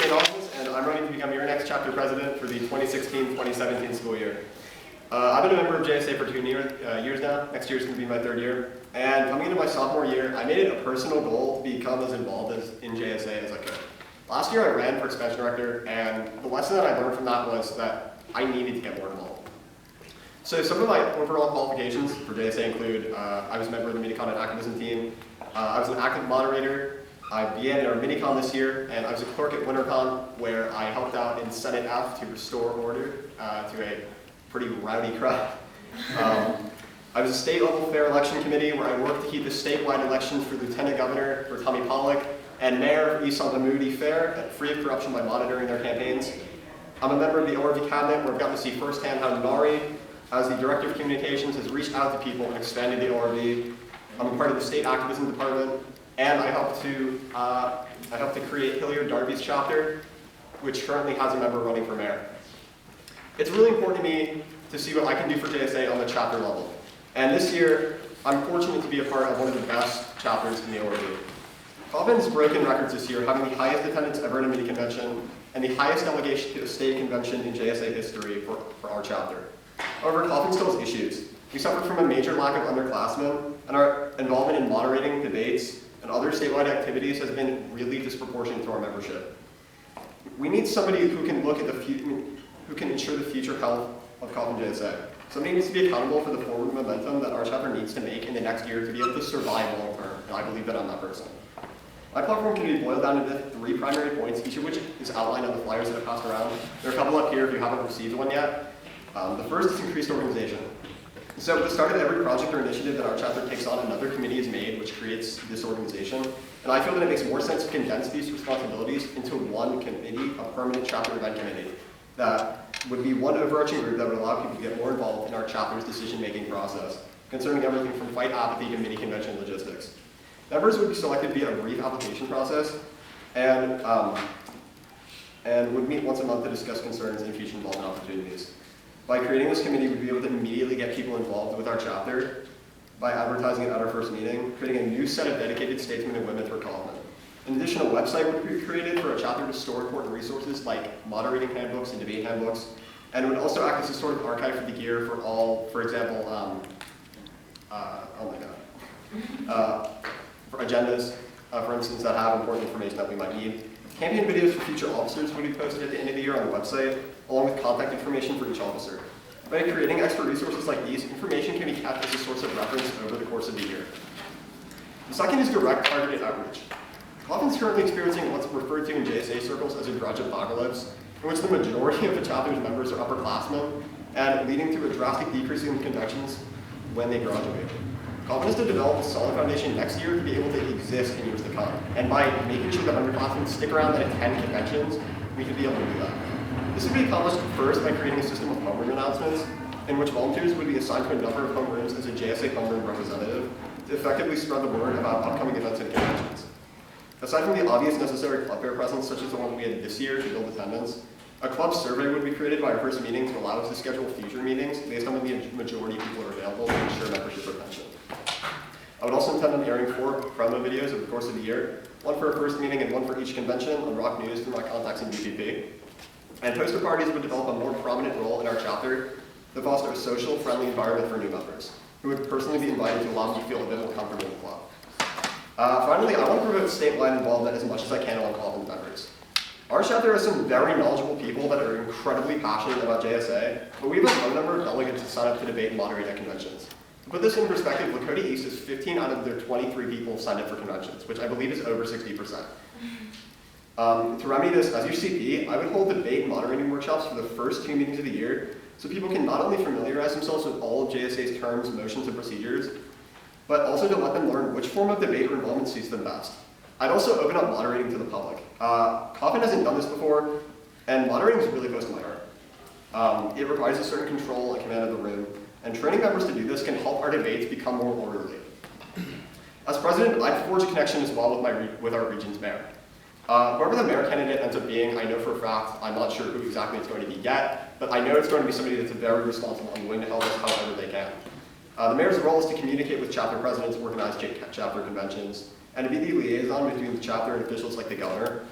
JSA AUSMUS, and I'm running to become your next chapter president for the 2016-2017 school year. I've been a member of JSA for 2 years now. Next year is going to be my 3rd year. And coming into my sophomore year, I made it a personal goal to become as involved in JSA as I could. Last year I ran for expansion director, and the lesson that I learned from that was that I needed to get more involved. So some of my overall qualifications for JSA include, I was a member of the Minicon and activism team, I was an active moderator, I began in our Minicon this year, and I was a clerk at WinterCon, where I helped out in Senate F to restore order to a pretty rowdy crowd. I was a state-level fair election committee where I worked to keep the statewide elections for lieutenant governor for Tommy Pollock and mayor for East Moody fair, free of corruption by monitoring their campaigns. I'm a member of the ORV cabinet where I've got to see firsthand how Nari, as the director of communications, has reached out to people and expanded the ORV. I'm a part of the state activism department, and I helped to create Hilliard Darby's chapter, which currently has a member running for mayor. It's really important to me to see what I can do for JSA on the chapter level. And this year, I'm fortunate to be a part of one of the best chapters in the ORV. Coffman's broken records this year, having the highest attendance ever in a mini convention, and the highest delegation to a state convention in JSA history for our chapter. However, Coffman still has issues. We suffer from a major lack of underclassmen, and our involvement in moderating debates and other statewide activities has been really disproportionate to our membership. We need somebody who can look at who can ensure the future health of Coffman JSA. Somebody needs to be accountable for the forward momentum that our chapter needs to make in the next year to be able to survive long term, and I believe that I'm that person. My platform can be boiled down into 3 primary points, each of which is outlined on the flyers that are passed around. There are a couple up here if you haven't received one yet. The first is increased organization. So at the start of every project or initiative that our chapter takes on, another committee is made, which creates this organization. And I feel that it makes more sense to condense these responsibilities into one committee, a permanent chapter event committee, that would be one overarching group that would allow people to get more involved in our chapter's decision-making process, concerning everything from fight apathy to mini convention logistics. Members would be selected via a brief application process, and would meet once a month to discuss concerns and future involvement opportunities. By creating this committee, we'd be able to immediately get people involved with our chapter by advertising it at our first meeting, creating a new set of dedicated statesmen and women for Coffman. In addition, a website would be created for a chapter to store important resources like moderating handbooks and debate handbooks, and it would also act as a sort of archive for the gear for all, for example, for agendas, for instance, that have important information that we might need. Campaign videos for future officers would be posted at the end of the year on the website, along with contact information for each officer. By creating extra resources like these, information can be kept as a source of reference over the course of the year. The second is direct targeted outreach. Coffman's currently experiencing what's referred to in JSA circles as a grudge apocalypse, in which the majority of the chapter's members are upperclassmen, and leading to a drastic decrease in conventions when they graduate. Coffman is to develop a solid foundation next year to be able to exist in years to come. And by making sure that underclassmen stick around and attend conventions, we can be able to do that. This would be accomplished first by creating a system of homeroom announcements, in which volunteers would be assigned to a number of homerooms as a JSA homeroom representative to effectively spread the word about upcoming events and conventions. Aside from the obvious necessary club fair presence, such as the one we had this year to build attendance, a club survey would be created by our first meeting to allow us to schedule future meetings based on when the majority of people are available to ensure membership retention. I would also intend on airing 4 promo videos over the course of the year, 1 for our first meeting and 1 for each convention on Rock News through my contacts in BPP. And poster parties would develop a more prominent role in our chapter to foster a social, friendly environment for new members, who would personally be invited to allow me to feel a bit more comfortable in the club. Finally, I want to promote statewide involvement as much as I can on Coffman's members. Our chapter has some very knowledgeable people that are incredibly passionate about JSA, but we have a low number of delegates to sign up to debate and moderate at conventions. To put this in perspective, Lakota East is 15 out of their 23 people signed up for conventions, which I believe is over 60%. To remedy this, as your CP, I would hold debate and moderating workshops for the first 2 meetings of the year, so people can not only familiarize themselves with all of JSA's terms, motions, and procedures, but also to let them learn which form of debate or involvement suits them best. I'd also open up moderating to the public. Coffman hasn't done this before, and moderating is really close to my heart. It requires a certain control and command of the room, and training members to do this can help our debates become more orderly. As president, I'd forge a connection as well with our region's mayor. Whoever the mayor candidate ends up being, I know for a fact, I'm not sure who exactly it's going to be yet, but I know it's going to be somebody that's very responsible and willing to help us however they can. The mayor's role is to communicate with chapter presidents, organize chapter conventions, and to be the liaison between the chapter and officials like the governor.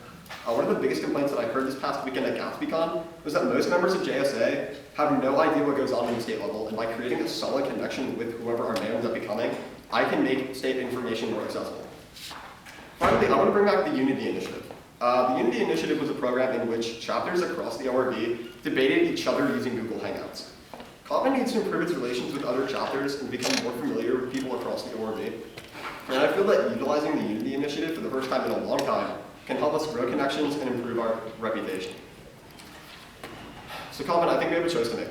One of the biggest complaints that I heard this past weekend at GatsbyCon was that most members of JSA have no idea what goes on in the state level, and by creating a solid connection with whoever our mayor ends up becoming, I can make state information more accessible. Finally, I want to bring back the Unity Initiative. The Unity Initiative was a program in which chapters across the ORB debated each other using Google Hangouts. Coffman needs to improve its relations with other chapters and become more familiar with people across the ORB. And I feel that utilizing the Unity Initiative for the first time in a long time can help us grow connections and improve our reputation. So Coffman, I think we have a choice to make.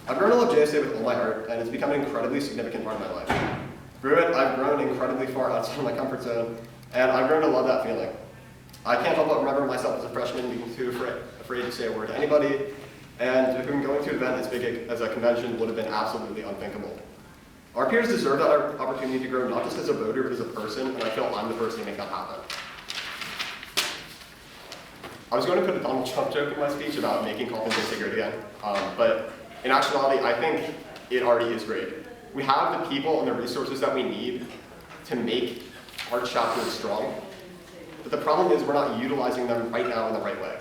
I've grown to love JSA with all my heart, and it's become an incredibly significant part of my life. Through it, I've grown incredibly far outside of my comfort zone, and I've grown to love that feeling. I can't help but remember myself as a freshman being too afraid to say a word to anybody, and going to an event as big as a convention would have been absolutely unthinkable. Our peers deserve that opportunity to grow not just as a voter, but as a person, and I feel I'm the person to make that happen. I was going to put a Donald Trump joke in my speech about making Coffman JSA great again, but in actuality, I think it already is great. We have the people and the resources that we need to make our chapter strong, but the problem is we're not utilizing them right now in the right way.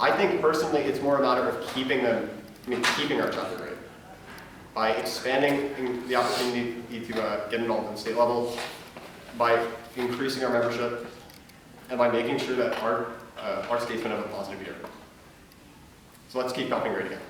I think personally it's more a matter of keeping our chapter great by expanding the opportunity to get involved in the state level, by increasing our membership, and by making sure that our statesmen have a positive year. So let's keep Coffman great again.